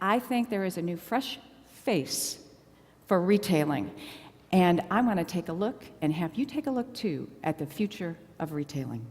I think there is a new fresh face for retailing. And I want to take a look and have you take a look too at the future of retailing.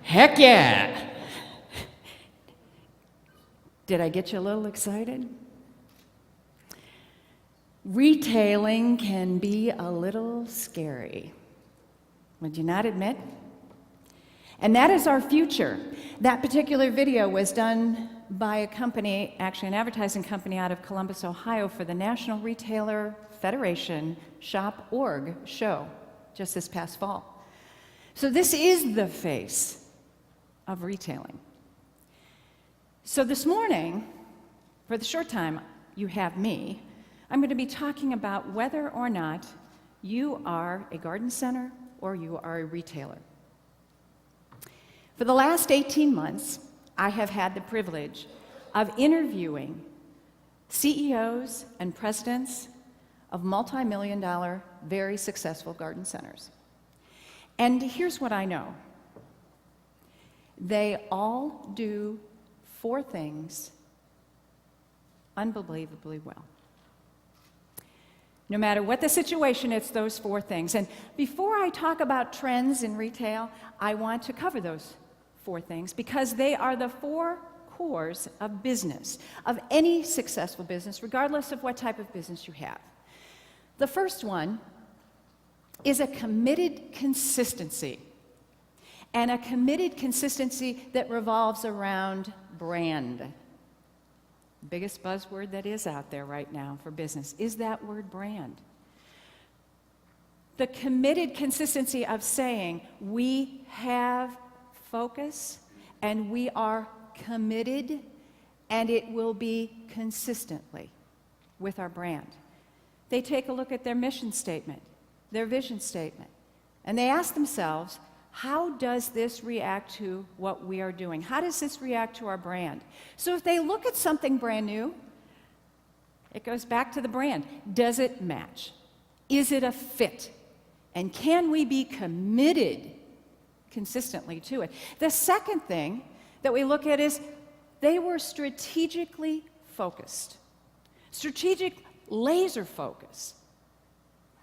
Heck yeah! Did I get you a little excited? Retailing can be a little scary. Would you not admit? And that is our future. That particular video was done by a company, actually an advertising company out of Columbus, Ohio, for the National Retailer Federation Shop.org show just this past fall. So this is the face of retailing. So this morning, for the short time you have me, I'm going to be talking about whether or not you are a garden center or you are a retailer. For the last 18 months, I have had the privilege of interviewing CEOs and presidents of multi-million-dollar, very successful garden centers. And here's what I know. They all do 4 things unbelievably well. No matter what the situation, it's those 4 things. And before I talk about trends in retail, I want to cover those 4 things because they are the 4 cores of business, of any successful business, regardless of what type of business you have. The first one is a committed consistency, and a committed consistency that revolves around brand. The biggest buzzword that is out there right now for business is that word brand. The committed consistency of saying we have focus and we are committed, and it will be consistently with our brand. They take a look at their mission statement, their vision statement, and they ask themselves, how does this react to what we are doing? How does this react to our brand? So if they look at something brand new, it goes back to the brand. Does it match? Is it a fit? And can we be committed consistently to it? The second thing that we look at is they were strategically focused. Strategic laser focus.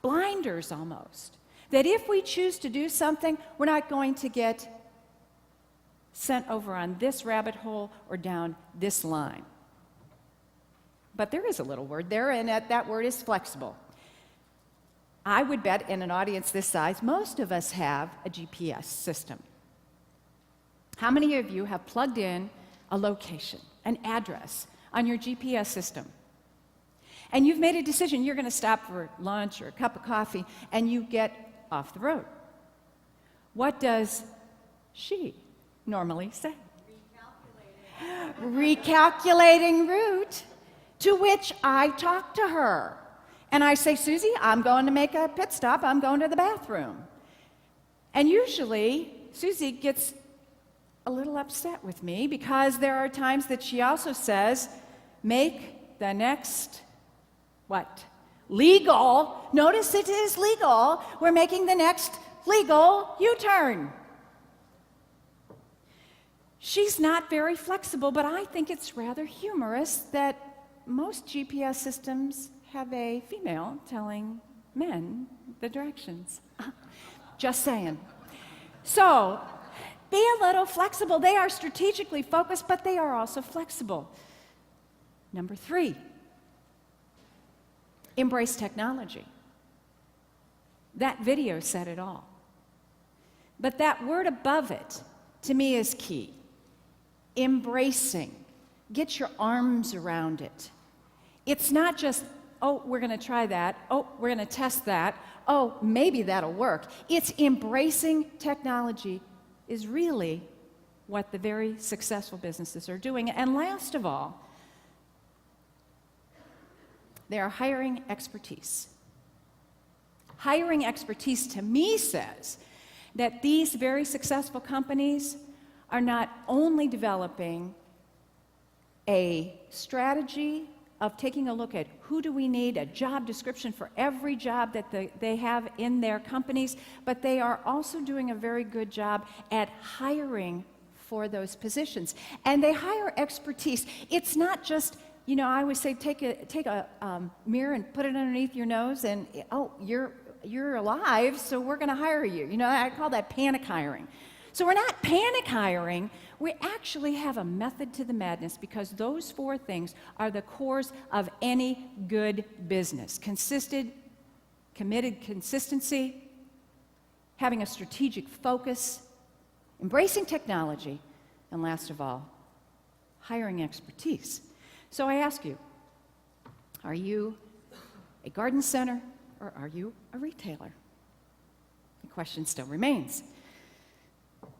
Blinders almost. That if we choose to do something, we're not going to get sent over on this rabbit hole or down this line. But there is a little word there, and that word is flexible. I would bet in an audience this size, most of us have a GPS system. How many of you have plugged in a location, an address on your GPS system? And you've made a decision, you're going to stop for lunch or a cup of coffee, and you get off the road. What does she normally say? Recalculating route, to which I talk to her. And I say, Susie, I'm going to make a pit stop. I'm going to the bathroom. And usually, Susie gets a little upset with me because there are times that she also says, make the next, what? Legal. Notice it is legal. We're making the next legal U-turn. She's not very flexible, but I think it's rather humorous that most GPS systems have a female telling men the directions. Just saying. So, be a little flexible. They are strategically focused, but they are also flexible. Number 3, embrace technology. That video said it all. But that word above it, to me, is key. Embracing. Get your arms around it. It's not just, oh, we're going to try that. Oh, we're going to test that. Oh, maybe that'll work. It's embracing technology is really what the very successful businesses are doing. And last of all, they are hiring expertise. Hiring expertise, to me, says that these very successful companies are not only developing a strategy of taking a look at who do we need, a job description for every job that they have in their companies, but they are also doing a very good job at hiring for those positions. And they hire expertise. It's not just, you know, I always say take a mirror and put it underneath your nose and, oh, you're alive, so we're going to hire you. You know, I call that panic hiring. So we're not panic hiring. We actually have a method to the madness because those 4 things are the cores of any good business. Committed consistency, having a strategic focus, embracing technology, and last of all, hiring expertise. So I ask you, are you a garden center or are you a retailer? The question still remains.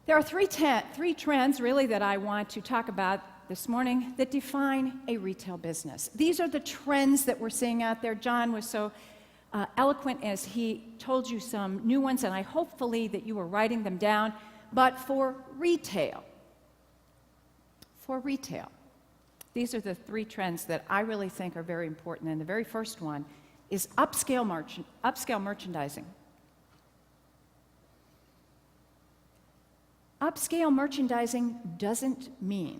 There are three trends, really, that I want to talk about this morning that define a retail business. These are the trends that we're seeing out there. John was so eloquent as he told you some new ones, and I hopefully that you were writing them down. But for retail, these are the 3 trends that I really think are very important. And the very first one is upscale merchandising. Upscale merchandising doesn't mean,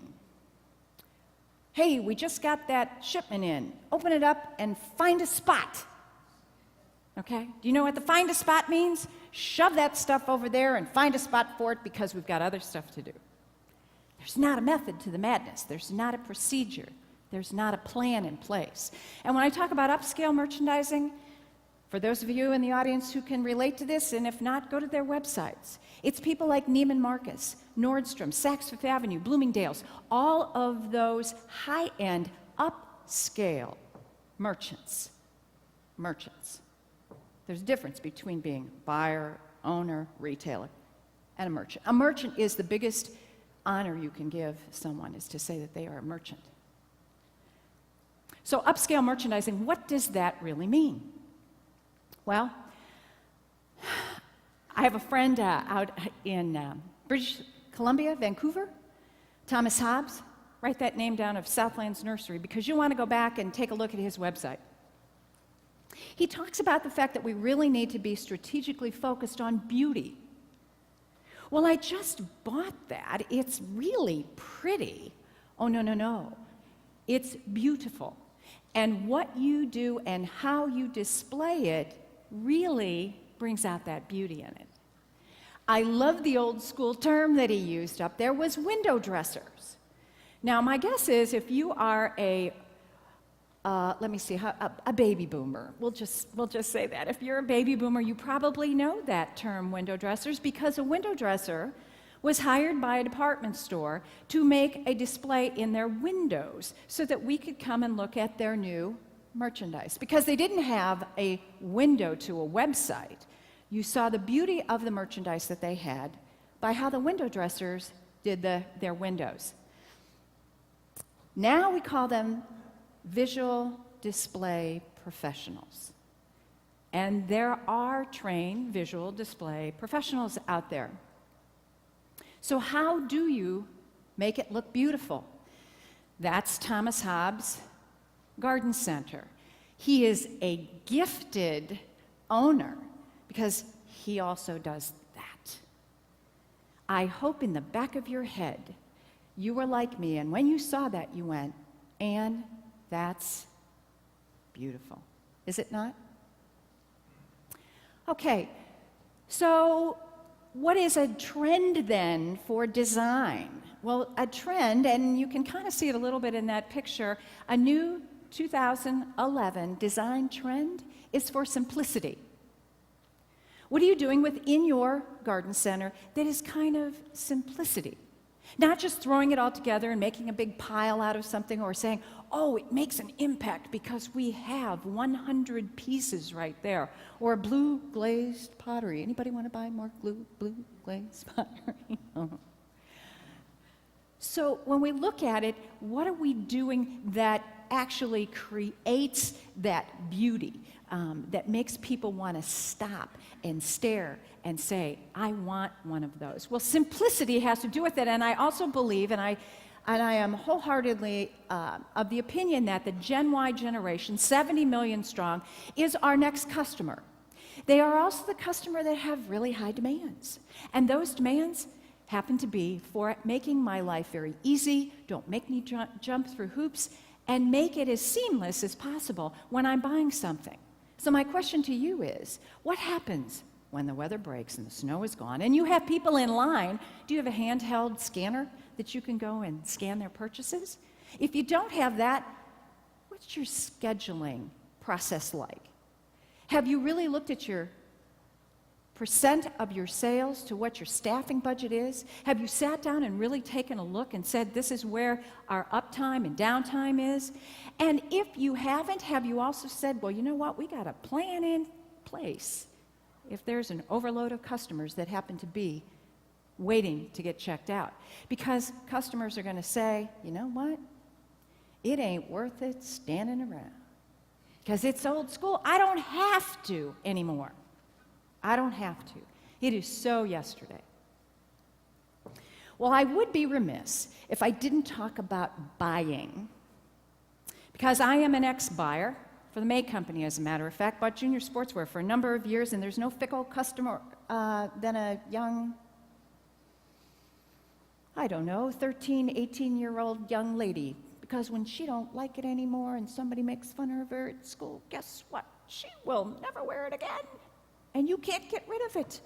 hey, we just got that shipment in. Open it up and find a spot. Okay? Do you know what the find a spot means? Shove that stuff over there and find a spot for it because we've got other stuff to do. There's not a method to the madness. There's not a procedure. There's not a plan in place. And when I talk about upscale merchandising, for those of you in the audience who can relate to this, and if not, go to their websites. It's people like Neiman Marcus, Nordstrom, Saks Fifth Avenue, Bloomingdale's, all of those high-end, upscale merchants. There's a difference between being buyer, owner, retailer, and a merchant. A merchant is the biggest honor you can give someone is to say that they are a merchant. So upscale merchandising, what does that really mean? Well, I have a friend out in British Columbia, Vancouver, Thomas Hobbs. Write that name down of Southlands Nursery because you'll want to go back and take a look at his website. He talks about the fact that we really need to be strategically focused on beauty. Well, I just bought that. It's really pretty. Oh, no, no, no. It's beautiful. And what you do and how you display it really brings out that beauty in it. I love the old school term that he used up there was window dressers. Now, my guess is if you are a baby boomer. We'll just say that. If you're a baby boomer, you probably know that term, window dressers, because a window dresser was hired by a department store to make a display in their windows so that we could come and look at their new merchandise. Because they didn't have a window to a website. You saw the beauty of the merchandise that they had by how the window dressers did their windows. Now we call them visual display professionals. And there are trained visual display professionals out there. So how do you make it look beautiful? That's Thomas Hobbs' Garden Center. He is a gifted owner because he also does that. I hope in the back of your head you were like me, and when you saw that you went, "Anne, that's beautiful." Is it not? Okay, so what is a trend then for design? Well, a trend, and you can kind of see it a little bit in that picture, a new 2011 design trend is for simplicity. What are you doing within your garden center that is kind of simplicity? Not just throwing it all together and making a big pile out of something or saying, oh, it makes an impact because we have 100 pieces right there. Or blue glazed pottery. Anybody want to buy more blue glazed pottery? So when we look at it, what are we doing that actually creates that beauty, that makes people want to stop and stare and say, I want one of those? Well, simplicity has to do with it, and I also believe, and I am wholeheartedly of the opinion that the Gen Y generation, 70 million strong, is our next customer. They are also the customer that have really high demands, and those demands happen to be for making my life very easy, don't make me jump through hoops, and make it as seamless as possible when I'm buying something. So my question to you is, what happens when the weather breaks and the snow is gone and you have people in line? Do you have a handheld scanner that you can go and scan their purchases? If you don't have that, what's your scheduling process like? Have you really looked at your percent of your sales to what your staffing budget is? Have you sat down and really taken a look and said, this is where our uptime and downtime is? And if you haven't, have you also said, well, you know what, we got a plan in place if there's an overload of customers that happen to be waiting to get checked out? Because customers are going to say, you know what, it ain't worth it standing around because it's old school. I don't have to anymore. I don't have to. It is so yesterday. Well, I would be remiss if I didn't talk about buying, because I am an ex-buyer for the May Company, as a matter of fact, bought junior sportswear for a number of years, and there's no fickle customer than a young, 13, 18-year-old young lady, because when she don't like it anymore and somebody makes fun of her at school, guess what? She will never wear it again. And you can't get rid of it.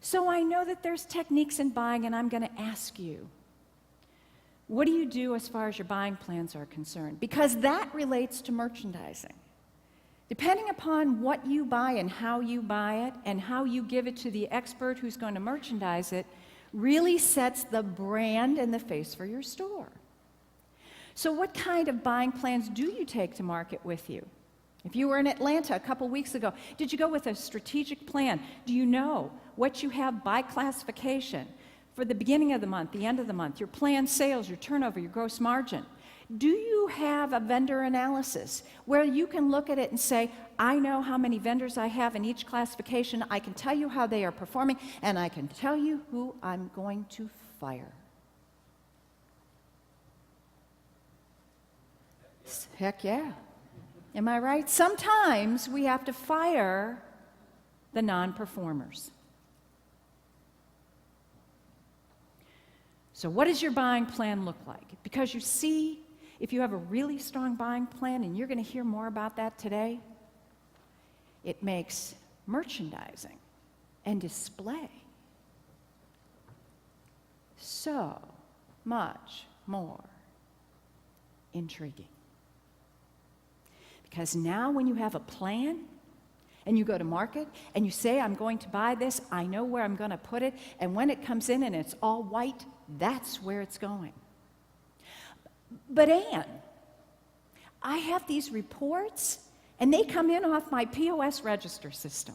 So I know that there's techniques in buying, and I'm going to ask you, what do you do as far as your buying plans are concerned? Because that relates to merchandising. Depending upon what you buy and how you buy it and how you give it to the expert who's going to merchandise it really sets the brand and the face for your store. So what kind of buying plans do you take to market with you? If you were in Atlanta a couple weeks ago, did you go with a strategic plan? Do you know what you have by classification for the beginning of the month, the end of the month, your planned sales, your turnover, your gross margin? Do you have a vendor analysis where you can look at it and say, I know how many vendors I have in each classification, I can tell you how they are performing, and I can tell you who I'm going to fire? Heck yeah. Am I right? Sometimes we have to fire the non-performers. So what does your buying plan look like? Because you see, if you have a really strong buying plan, and you're going to hear more about that today, it makes merchandising and display so much more intriguing. Because now when you have a plan and you go to market and you say, I'm going to buy this, I know where I'm going to put it, and when it comes in and it's all white, that's where it's going. But Ann, I have these reports and they come in off my POS register system.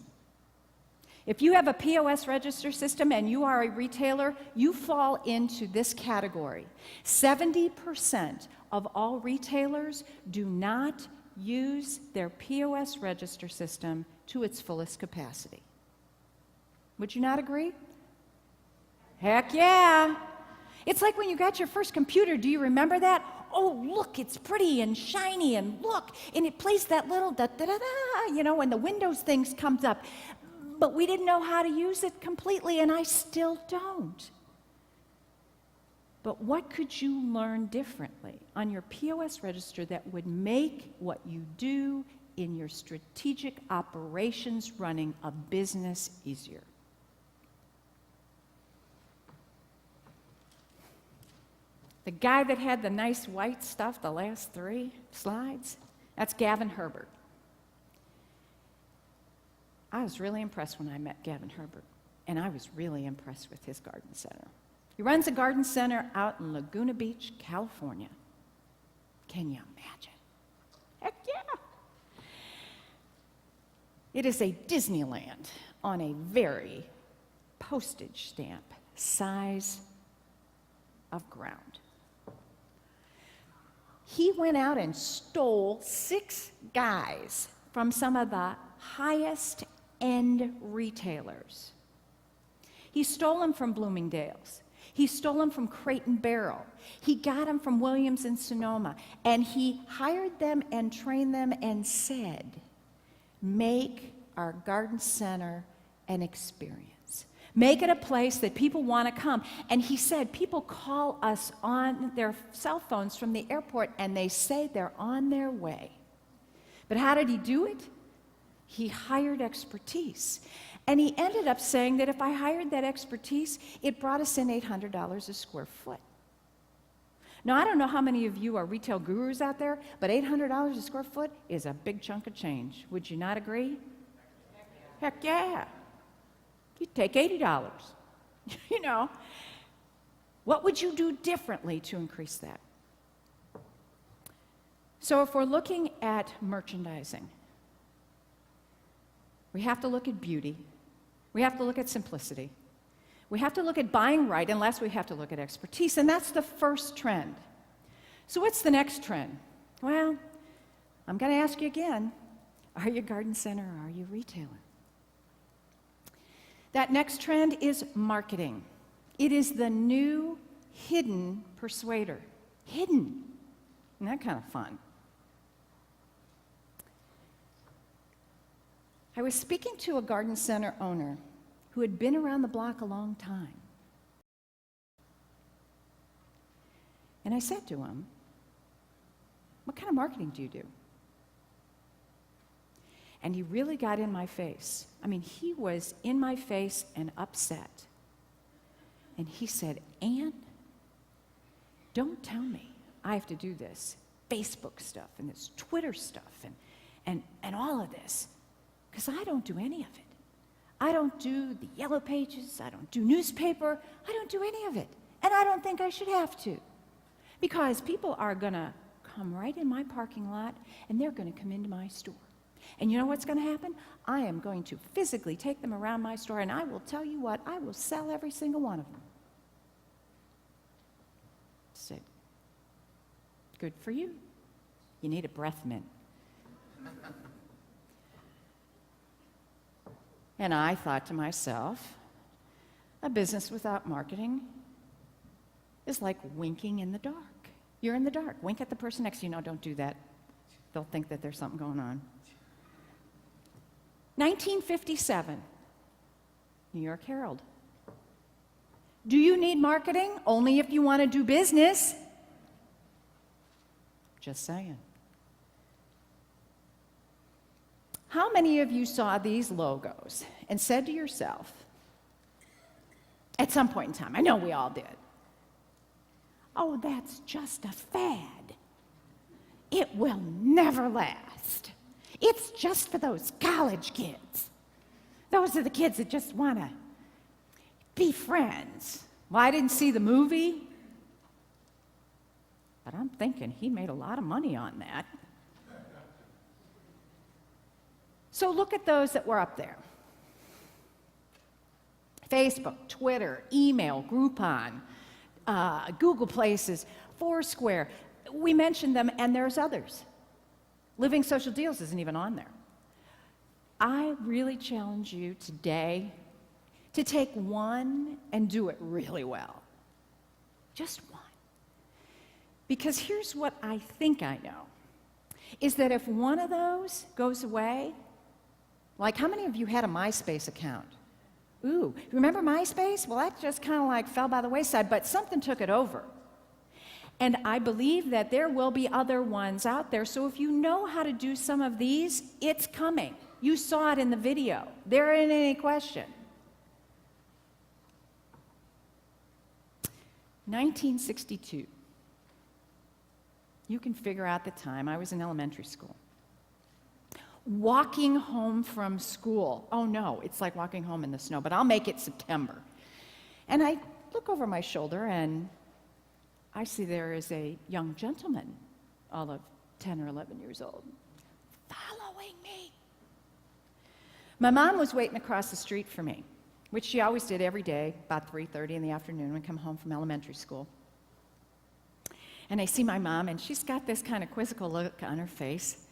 If you have a POS register system and you are a retailer, you fall into this category. 70% of all retailers do not use their POS register system to its fullest capacity. Would you not agree? Heck yeah. It's like when you got your first computer, do you remember that? Oh, look, it's pretty and shiny, and look, and it plays that little da-da-da-da, you know, when the Windows things comes up. But we didn't know how to use it completely, and I still don't. But what could you learn differently on your POS register that would make what you do in your strategic operations running a business easier? The guy that had the nice white stuff, the last 3 slides, that's Gavin Herbert. I was really impressed when I met Gavin Herbert, and I was really impressed with his garden center. He runs a garden center out in Laguna Beach, California. Can you imagine? Heck yeah! It is a Disneyland on a very postage stamp size of ground. He went out and stole 6 guys from some of the highest end retailers. He stole them from Bloomingdale's. He stole them from Crate and Barrel. He got them from Williams and Sonoma. And he hired them and trained them and said, make our garden center an experience. Make it a place that people want to come. And he said, people call us on their cell phones from the airport and they say they're on their way. But how did he do it? He hired expertise. And he ended up saying that if I hired that expertise, it brought us in $800 a square foot. Now, I don't know how many of you are retail gurus out there, but $800 a square foot is a big chunk of change. Would you not agree? Heck yeah. You'd take $80. You know, what would you do differently to increase that? So if we're looking at merchandising, we have to look at beauty. We have to look at simplicity. We have to look at buying right, unless we have to look at expertise, and that's the first trend. So what's the next trend? Well, I'm going to ask you again, are you a garden center or are you a retailer? That next trend is marketing. It is the new hidden persuader. Hidden. Isn't that kind of fun? I was speaking to a garden center owner who had been around the block a long time. And I said to him, what kind of marketing do you do? And he really got in my face. I mean, he was in my face and upset. And he said, Ann, don't tell me I have to do this Facebook stuff and this Twitter stuff and all of this, because I don't do any of it. I don't do the yellow pages, I don't do newspaper, I don't do any of it. And I don't think I should have to. Because people are gonna come right in my parking lot and they're gonna come into my store. And you know what's gonna happen? I am going to physically take them around my store, and I will tell you what, I will sell every single one of them. Good for you. You need a breath mint. And I thought to myself, a business without marketing is like winking in the dark. You're in the dark. Wink at the person next to you. No, don't do that. They'll think that there's something going on. 1957, New York Herald. Do you need marketing? Only if you want to do business. Just saying. How many of you saw these logos and said to yourself, at some point in time, I know we all did, oh, that's just a fad. It will never last. It's just for those college kids. Those are the kids that just want to be friends. Well, I didn't see the movie, but I'm thinking he made a lot of money on that. So look at those that were up there. Facebook, Twitter, email, Groupon, Google Places, Foursquare. We mentioned them, and there's others. Living Social Deals isn't even on there. I really challenge you today to take one and do it really well. Just one. Because here's what I think I know, is that if one of those goes away, like how many of you had a MySpace account? Ooh, remember MySpace? Well, that just kind of like fell by the wayside, but something took it over. And I believe that there will be other ones out there. So if you know how to do some of these, it's coming. You saw it in the video. There ain't any question. 1962. You can figure out the time. I was in elementary school. Walking home from school. Oh no, it's like walking home in the snow, but I'll make it September. And I look over my shoulder and I see there is a young gentleman, all of 10 or 11 years old, following me. My mom was waiting across the street for me, which she always did every day, about 3:30 in the afternoon when I come home from elementary school. And I see my mom, and she's got this kind of quizzical look on her face.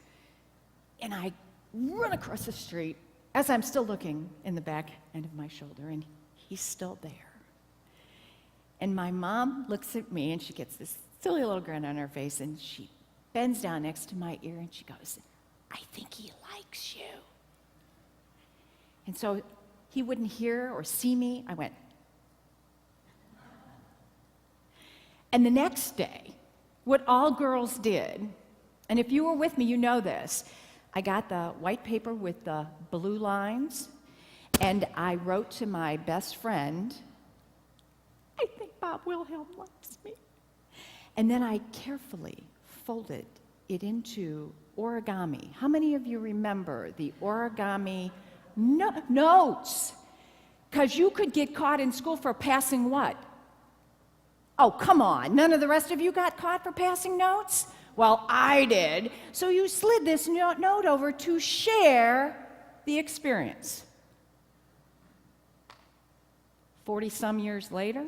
And I run across the street as I'm still looking in the back end of my shoulder, and he's still there. And my mom looks at me, and she gets this silly little grin on her face, and she bends down next to my ear, and she goes, I think he likes you. And so he wouldn't hear or see me. I went. And the next day, what all girls did, and if you were with me, you know this, I got the white paper with the blue lines, and I wrote to my best friend, I think Bob Wilhelm likes me. And then I carefully folded it into origami. How many of you remember the origami notes? Because you could get caught in school for passing what? Oh, come on. None of the rest of you got caught for passing notes? Well, I did. So you slid this note over to share the experience. 40-some years later,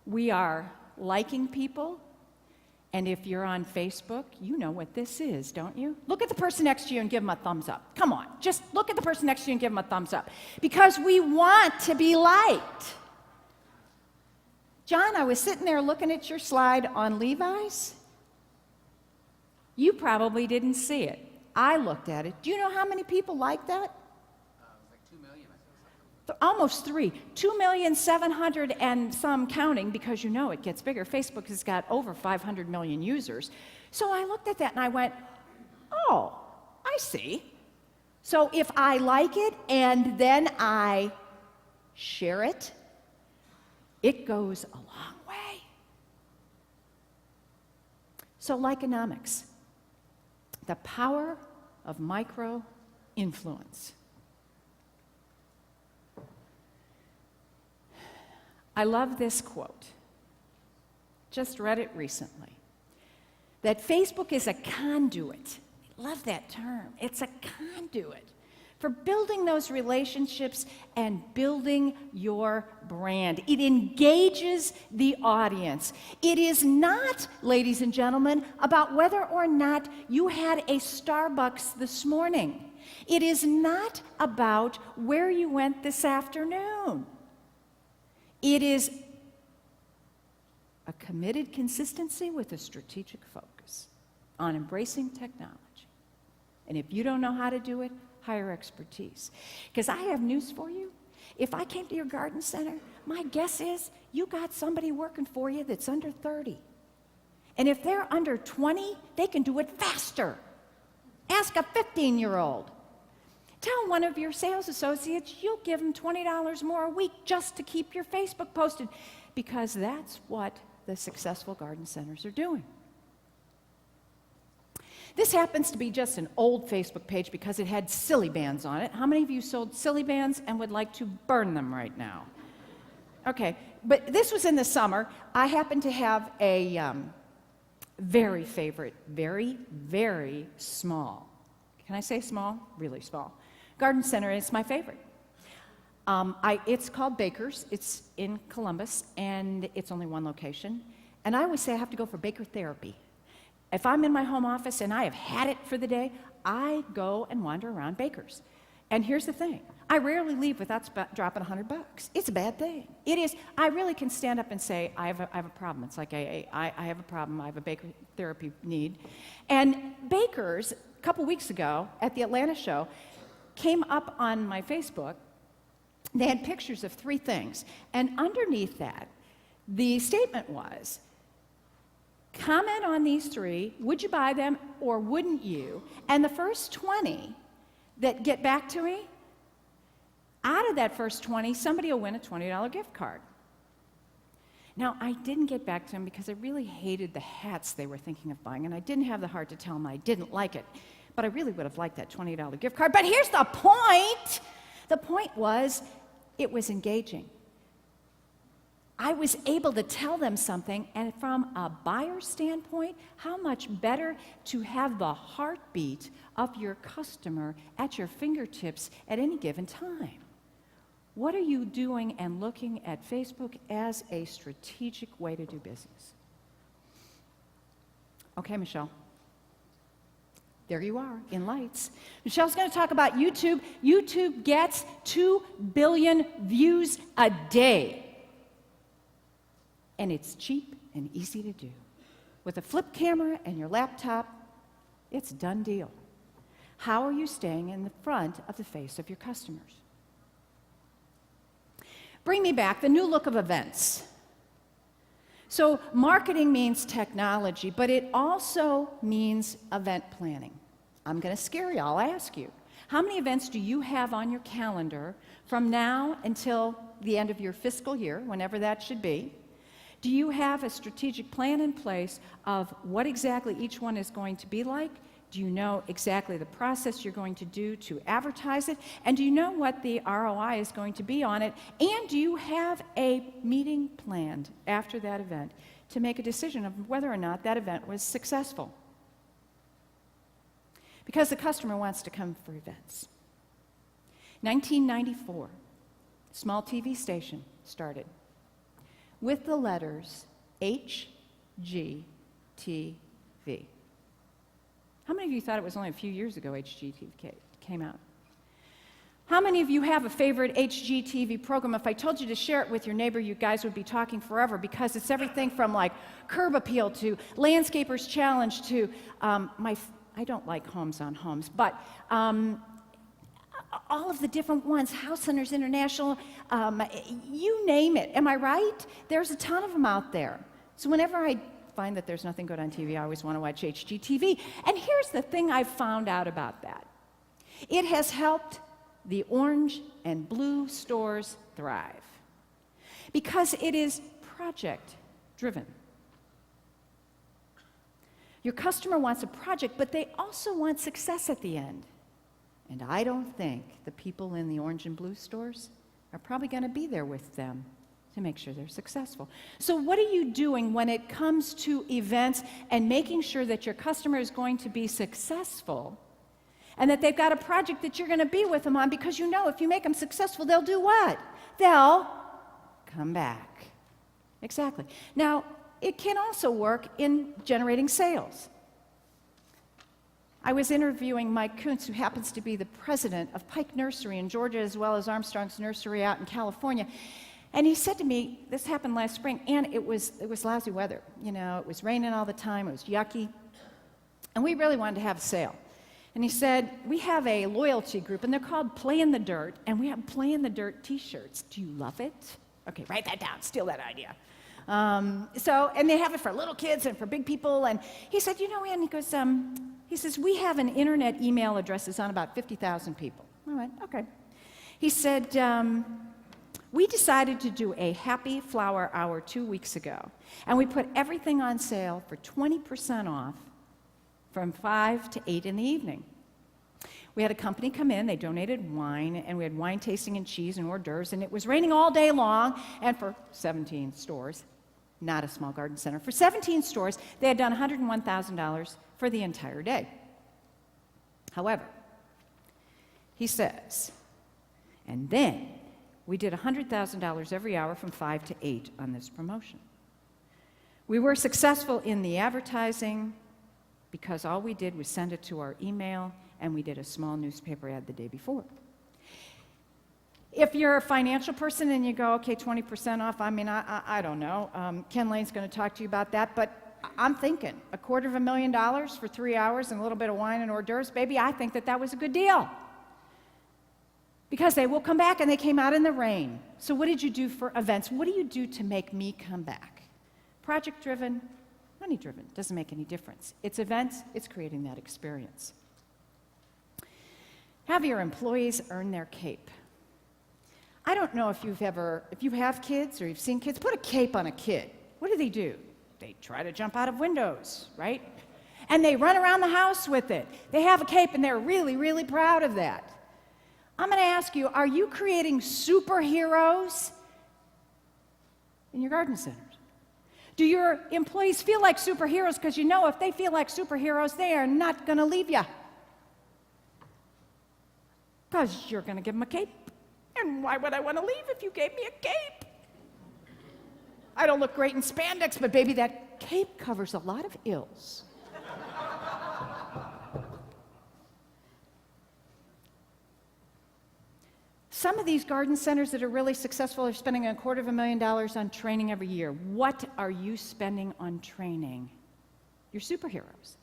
we are liking people, and if you're on Facebook, you know what this is, don't you? Look at the person next to you and give them a thumbs up. Come on, just look at the person next to you and give them a thumbs up. Because we want to be liked. John, I was sitting there looking at your slide on Levi's. You probably didn't see it. I looked at it. Do you know how many people like that? It was like 2 million. Almost 3. 2,700,000 and some counting, because you know it gets bigger. Facebook has got over 500 million users. So I looked at that and I went, oh, I see. So if I like it and then I share it, it goes a long way. So likeonomics, the power of micro-influence. I love this quote. Just read it recently. That Facebook is a conduit. I love that term. It's a conduit for building those relationships and building your brand. It engages the audience. It is not, ladies and gentlemen, about whether or not you had a Starbucks this morning. It is not about where you went this afternoon. It is a committed consistency with a strategic focus on embracing technology. And if you don't know how to do it, hire expertise. Because I have news for you. If I came to your garden center, my guess is you got somebody working for you that's under 30. And if they're under 20, they can do it faster. Ask a 15-year-old. Tell one of your sales associates you'll give them $20 more a week just to keep your Facebook posted, because that's what the successful garden centers are doing. This happens to be just an old Facebook page because it had silly bands on it. How many of you sold silly bands and would like to burn them right now? Okay, but this was in the summer. I happen to have a very favorite, very, very small, can I say small? Really small. Garden center, it's my favorite. It's called Baker's. It's in Columbus, and it's only one location. And I always say I have to go for Baker therapy. If I'm in my home office and I have had it for the day, I go and wander around Baker's. And here's the thing. I rarely leave without dropping $100. It's a bad thing. It is. I really can stand up and say, I have a problem. It's like I have a problem. I have a Baker therapy need. And Baker's, a couple weeks ago at the Atlanta show, came up on my Facebook. They had pictures of 3 things. And underneath that, the statement was, comment on these 3, would you buy them or wouldn't you? And the first 20 that get back to me, out of that first 20, somebody will win a $20 gift card. Now, I didn't get back to them because I really hated the hats they were thinking of buying, and I didn't have the heart to tell them I didn't like it. But I really would have liked that $20 gift card. But here's the point. The point was, it was engaging. I was able to tell them something, and from a buyer's standpoint, how much better to have the heartbeat of your customer at your fingertips at any given time. What are you doing and looking at Facebook as a strategic way to do business? Okay, Michelle. There you are, in lights. Michelle's going to talk about YouTube. YouTube gets 2 billion views a day. And it's cheap and easy to do. With a flip camera and your laptop, it's a done deal. How are you staying in the front of the face of your customers? Bring me back, the new look of events. So marketing means technology, but it also means event planning. I'm going to scare you. I'll ask you. How many events do you have on your calendar from now until the end of your fiscal year, whenever that should be? Do you have a strategic plan in place of what exactly each one is going to be like? Do you know exactly the process you're going to do to advertise it? And do you know what the ROI is going to be on it? And do you have a meeting planned after that event to make a decision of whether or not that event was successful? Because the customer wants to come for events. 1994, small TV station started with the letters HGTV. How many of you thought it was only a few years ago HGTV came out? How many of you have a favorite HGTV program? If I told you to share it with your neighbor, you guys would be talking forever, because it's everything from like Curb Appeal to Landscapers Challenge to I don't like Homes on Homes, but all of the different ones, House Hunters International, you name it. Am I right? There's a ton of them out there. So whenever I find that there's nothing good on TV, I always want to watch HGTV. And here's the thing I've found out about that. It has helped the orange and blue stores thrive because it is project-driven. Your customer wants a project, but they also want success at the end. And I don't think the people in the orange and blue stores are probably going to be there with them to make sure they're successful. So what are you doing when it comes to events and making sure that your customer is going to be successful And that they've got a project that you're going to be with them on, because you know if you make them successful, they'll do what? They'll come back. Exactly. Now, it can also work in generating sales. I was interviewing Mike Kuntz, who happens to be the president of Pike Nursery in Georgia, as well as Armstrong's Nursery out in California. And he said to me, this happened last spring, and it was lousy weather. You know, it was raining all the time, it was yucky, and we really wanted to have a sale. And he said, we have a loyalty group, and they're called Play in the Dirt, and we have Play in the Dirt t-shirts. Do you love it? Okay, write that down, steal that idea. And they have it for little kids and for big people, and he said, you know, Ann, he goes, he says, we have an internet email addresses on about 50,000 people. I went, okay. He said, we decided to do a happy flower hour 2 weeks ago, and we put everything on sale for 20% off from 5 to 8 in the evening. We had a company come in, they donated wine, and we had wine tasting and cheese and hors d'oeuvres, and it was raining all day long, and for 17 stores, not a small garden center, for 17 stores, they had done $101,000 for the entire day. However, he says, and then we did $100,000 every hour from 5 to 8 on this promotion. We were successful in the advertising because all we did was send it to our email, and we did a small newspaper ad the day before. If you're a financial person and you go, okay, 20% off, I mean, I don't know. Ken Lane's going to talk to you about that, but I'm thinking $250,000 for 3 hours and a little bit of wine and hors d'oeuvres, baby, I think that was a good deal. Because they will come back, and they came out in the rain. So what did you do for events? What do you do to make me come back? Project-driven, money-driven, doesn't make any difference. It's events, it's creating that experience. Have your employees earn their cape. I don't know if you have kids or you've seen kids, put a cape on a kid. What do? They try to jump out of windows, right? And they run around the house with it. They have a cape, and they're really, really proud of that. I'm going to ask you, are you creating superheroes in your garden centers? Do your employees feel like superheroes? Because you know if they feel like superheroes, they are not going to leave you. Because you're going to give them a cape. And why would I want to leave if you gave me a cape? I don't look great in spandex, but baby, that cape covers a lot of ills. Some of these garden centers that are really successful are spending $250,000 on training every year. What are you spending on training? Your superheroes.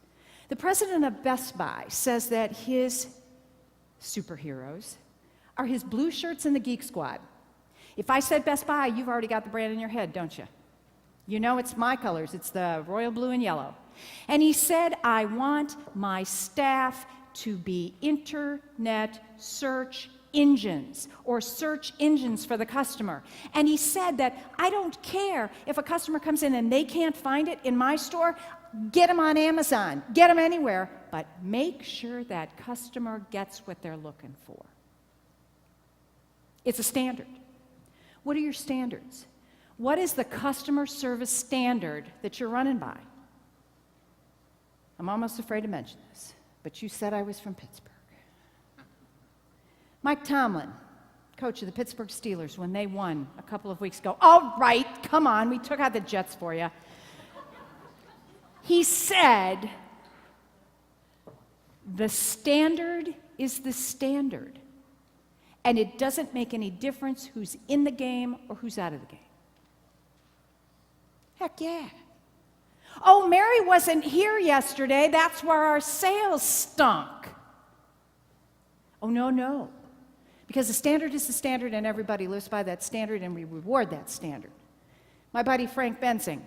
The president of Best Buy says that his superheroes are his blue shirts and the Geek Squad. If I said Best Buy, you've already got the brand in your head, don't you? You know it's my colors. It's the royal blue and yellow. And he said, I want my staff to be internet search engines, or search engines for the customer. And he said that I don't care if a customer comes in and they can't find it in my store, get them on Amazon, get them anywhere, but make sure that customer gets what they're looking for. It's a standard. What are your standards? What is the customer service standard that you're running by? I'm almost afraid to mention this, but you said I was from Pittsburgh. Mike Tomlin, coach of the Pittsburgh Steelers, when they won a couple of weeks ago, all right, come on, we took out the Jets for you. He said, the standard is the standard, and it doesn't make any difference who's in the game or who's out of the game. Heck yeah. Oh, Mary wasn't here yesterday, that's where our sales stunk. Oh, no. Because the standard is the standard, and everybody lives by that standard, and we reward that standard. My buddy Frank Bensing,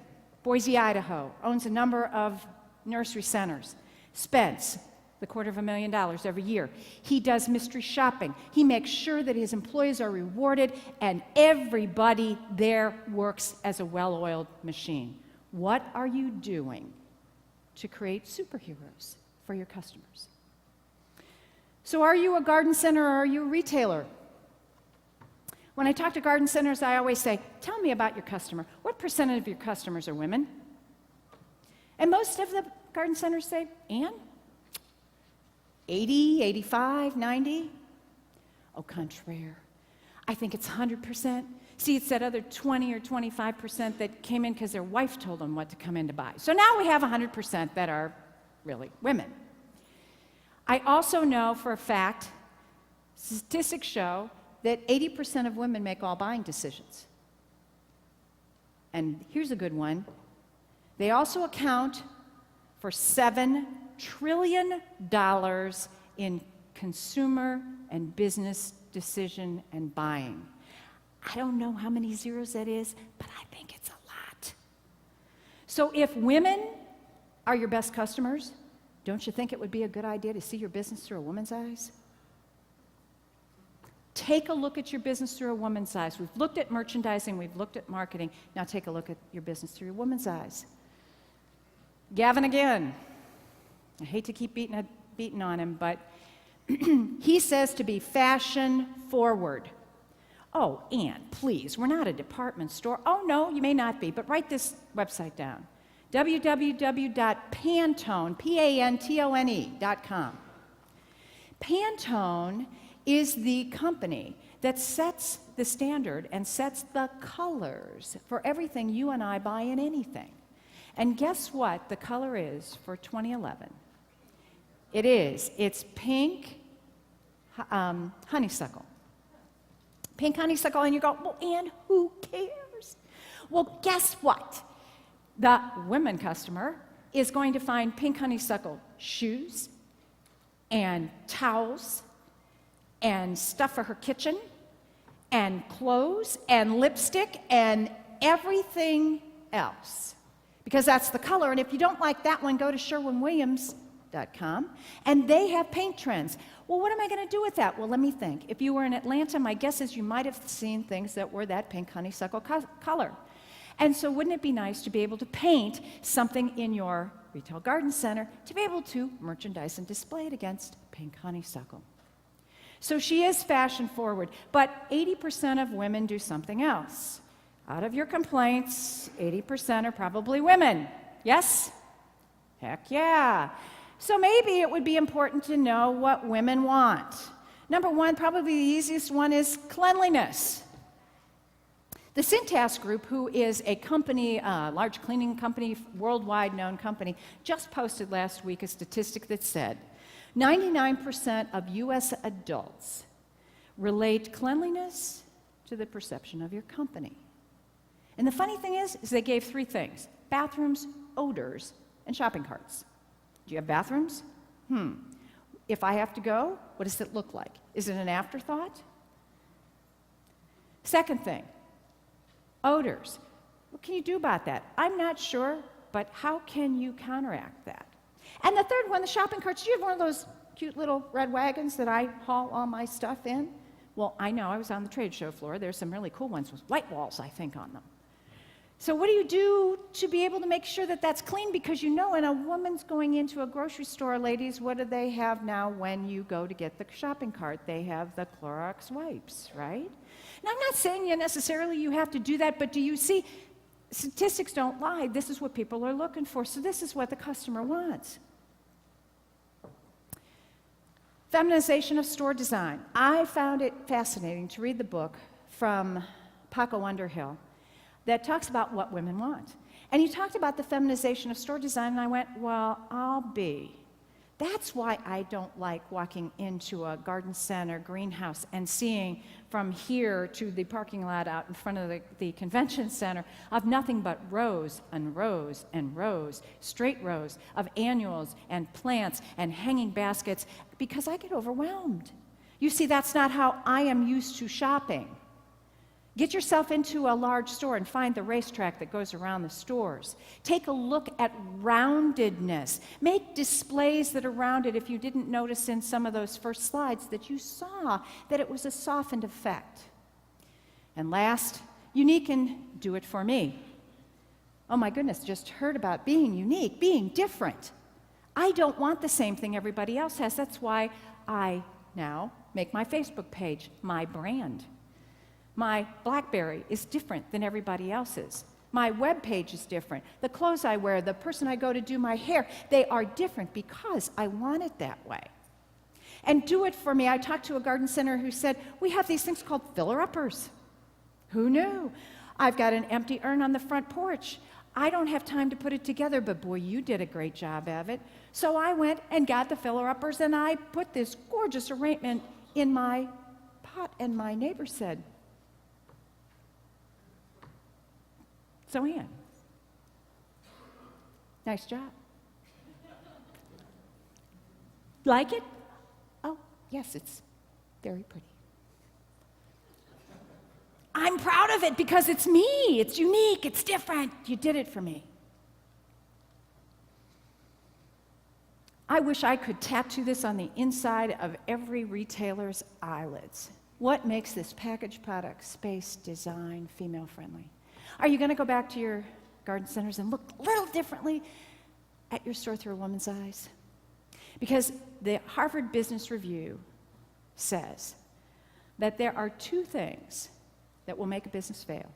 Boise, Idaho, owns a number of nursery centers, spends $250,000 every year. He does mystery shopping. He makes sure that his employees are rewarded, and everybody there works as a well-oiled machine. What are you doing to create superheroes for your customers? So are you a garden center or are you a retailer? When I talk to garden centers, I always say, tell me about your customer. What percentage of your customers are women? And most of the garden centers say, Ann, 80, 85, 90? Au contraire. I think it's 100%. See, it's that other 20 or 25% that came in because their wife told them what to come in to buy. So now we have 100% that are really women. I also know for a fact, statistics show that 80% of women make all buying decisions. And here's a good one. They also account for $7 trillion in consumer and business decision and buying. I don't know how many zeros that is, but I think it's a lot. So if women are your best customers, don't you think it would be a good idea to see your business through a woman's eyes? Take a look at your business through a woman's eyes. We've looked at merchandising, we've looked at marketing. Now take a look at your business through a woman's eyes. Gavin again. I hate to keep beating on him, but he says to be fashion forward. Oh, Ann, please, we're not a department store. Oh, no, you may not be, but write this website down. www.pantone, Pantone.com. Pantone is the company that sets the standard and sets the colors for everything you and I buy in anything. And guess what the color is for 2011? It's pink honeysuckle. Pink honeysuckle, and you go, well, Ann, who cares? Well, guess what? The women customer is going to find pink honeysuckle shoes and towels and stuff for her kitchen and clothes and lipstick and everything else. Because that's the color, and if you don't like that one, go to SherwinWilliams.com, and they have paint trends. Well, what am I going to do with that? Well, let me think. If you were in Atlanta, my guess is you might have seen things that were that pink honeysuckle color. And so wouldn't it be nice to be able to paint something in your retail garden center to be able to merchandise and display it against pink honeysuckle? So she is fashion forward, but 80% of women do something else. Out of your complaints, 80% are probably women. Yes? Heck yeah. So maybe it would be important to know what women want. Number one, probably the easiest one, is cleanliness. The Cintas Group, who is a company, large cleaning company, worldwide known company, just posted last week a statistic that said 99% of U.S. adults relate cleanliness to the perception of your company. And the funny thing is they gave three things: bathrooms, odors, and shopping carts. Do you have bathrooms? If I have to go, what does it look like? Is it an afterthought? Second thing, odors. What can you do about that? I'm not sure, but how can you counteract that? And the third one, the shopping carts. Do you have one of those cute little red wagons that I haul all my stuff in? Well, I know. I was on the trade show floor. There's some really cool ones with white walls, I think, on them. So what do you do to be able to make sure that that's clean? Because you know, when a woman's going into a grocery store, ladies, what do they have now when you go to get the shopping cart? They have the Clorox wipes, right? Now, I'm not saying you have to do that, but do you see, statistics don't lie. This is what people are looking for, so this is what the customer wants. Feminization of store design. I found it fascinating to read the book from Paco Underhill that talks about what women want. And he talked about the feminization of store design, and I went, well, I'll be. That's why I don't like walking into a garden center, greenhouse, and seeing from here to the parking lot out in front of the convention center of nothing but rows and rows and rows, straight rows of annuals and plants and hanging baskets, because I get overwhelmed. You see, that's not how I am used to shopping. Get yourself into a large store and find the racetrack that goes around the stores. Take a look at roundedness. Make displays that are rounded. If you didn't notice in some of those first slides that you saw that it was a softened effect. And last, unique and do it for me. Oh my goodness, just heard about being unique, being different. I don't want the same thing everybody else has. That's why I now make my Facebook page my brand. My BlackBerry is different than everybody else's. My web page is different. The clothes I wear, the person I go to do my hair, they are different because I want it that way. and do it for me. I talked to a garden center who said, we have these things called filler-uppers. Who knew? I've got an empty urn on the front porch. I don't have time to put it together, but boy, you did a great job of it. So I went and got the filler-uppers, and I put this gorgeous arrangement in my pot, and my neighbor said, "So Ann, nice job. Like it? Oh, yes, it's very pretty. I'm proud of it because it's me. It's unique. It's different. You did it for me." I wish I could tattoo this on the inside of every retailer's eyelids. What makes this packaged product space design female friendly? Are you going to go back to your garden centers and look a little differently at your store through a woman's eyes? Because the Harvard Business Review says that there are two things that will make a business fail: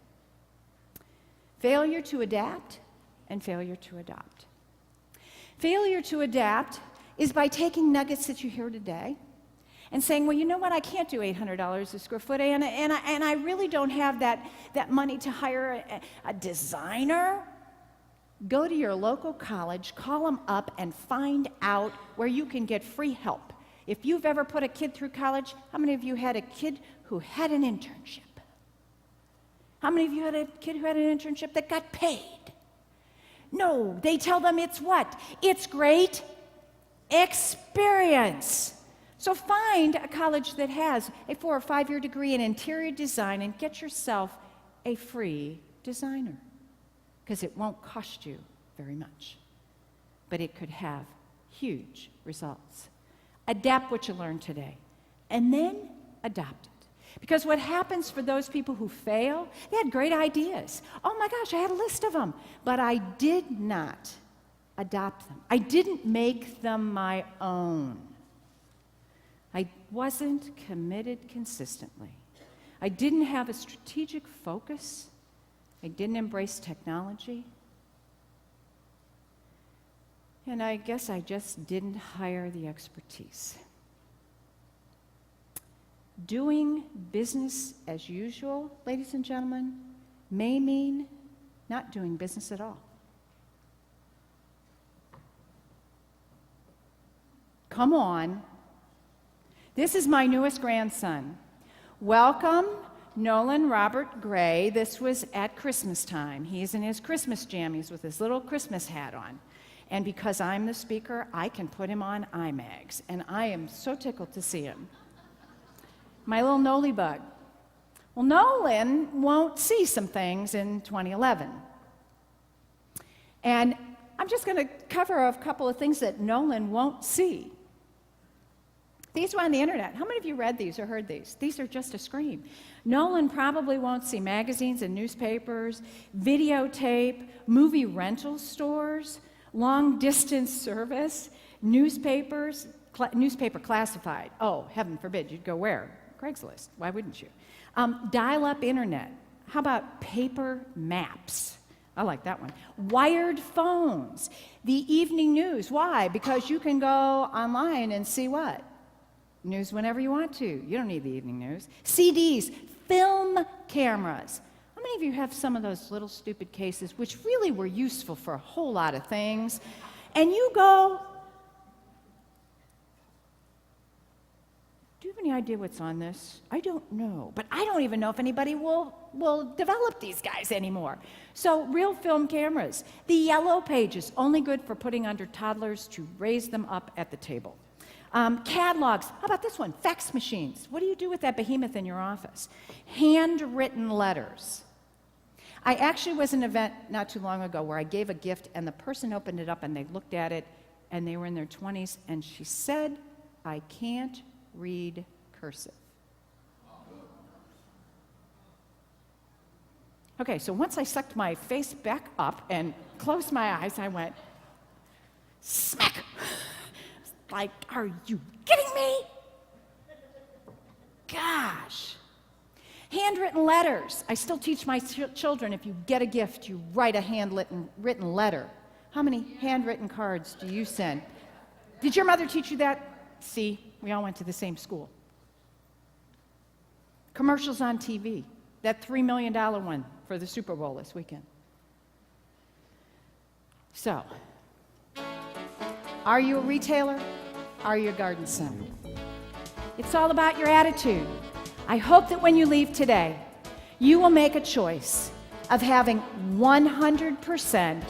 failure to adapt and failure to adopt. Failure to adapt is by taking nuggets that you hear today and saying, well, you know what, I can't do $800 a square foot, and I really don't have that money to hire a designer. Go to your local college, call them up, and find out where you can get free help. If you've ever put a kid through college, how many of you had a kid who had an internship? How many of you had a kid who had an internship that got paid? No, they tell them it's what? It's great experience. So find a college that has a 4 or 5 year degree in interior design and get yourself a free designer, because it won't cost you very much, but it could have huge results. Adapt what you learned today, and then adopt it. Because what happens for those people who fail, they had great ideas. Oh my gosh, I had a list of them, but I did not adopt them. I didn't make them my own. I wasn't committed consistently. I didn't have a strategic focus. I didn't embrace technology. And I guess I just didn't hire the expertise. Doing business as usual, ladies and gentlemen, may mean not doing business at all. Come on. This is my newest grandson. Welcome, Nolan Robert Gray. This was at Christmas time. He's in his Christmas jammies with his little Christmas hat on. And because I'm the speaker, I can put him on IMAGs. And I am so tickled to see him. My little Noli bug. Well, Nolan won't see some things in 2011. And I'm just going to cover a couple of things that Nolan won't see. These were on the internet. How many of you read these or heard these? These are just a scream. Nolan probably won't see magazines and newspapers, videotape, movie rental stores, long-distance service, newspapers, newspaper classified. Oh, heaven forbid, you'd go where? Craigslist. Why wouldn't you? Dial-up internet. How about paper maps? I like that one. Wired phones. The evening news. Why? Because you can go online and see what? News whenever you want to. You don't need the evening news. CDs, film cameras. How many of you have some of those little stupid cases which really were useful for a whole lot of things? And you go, do you have any idea what's on this? I don't know. But I don't even know if anybody will develop these guys anymore. So real film cameras. The yellow pages, only good for putting under toddlers to raise them up at the table. Catalogs. How about this one? Fax machines. What do you do with that behemoth in your office? Handwritten letters. I actually was at an event not too long ago where I gave a gift and the person opened it up and they looked at it and they were in their 20s and she said, "I can't read cursive." Okay, so once I sucked my face back up and closed my eyes, I went, smack! Like, are you kidding me? Gosh. Handwritten letters. I still teach my children, if you get a gift, you write a handwritten letter. How many handwritten cards do you send? Did your mother teach you that? See, We all went to the same school. Commercials on TV, that $3 million one for the Super Bowl this weekend. So, are you a retailer? Are you a garden center? It's all about your attitude. I hope that when you leave today, you will make a choice of having 100%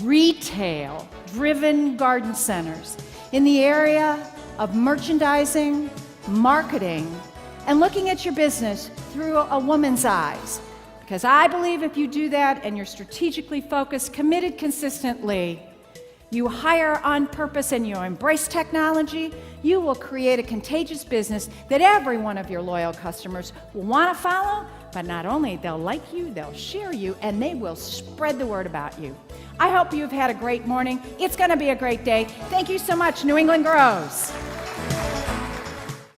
retail-driven garden centers in the area of merchandising, marketing, and looking at your business through a woman's eyes. Because I believe if you do that and you're strategically focused, committed consistently, you hire on purpose and you embrace technology, you will create a contagious business that every one of your loyal customers will want to follow, but not only they'll like you, they'll share you, and they will spread the word about you. I hope you've had a great morning. It's going to be a great day. Thank you so much. New England grows.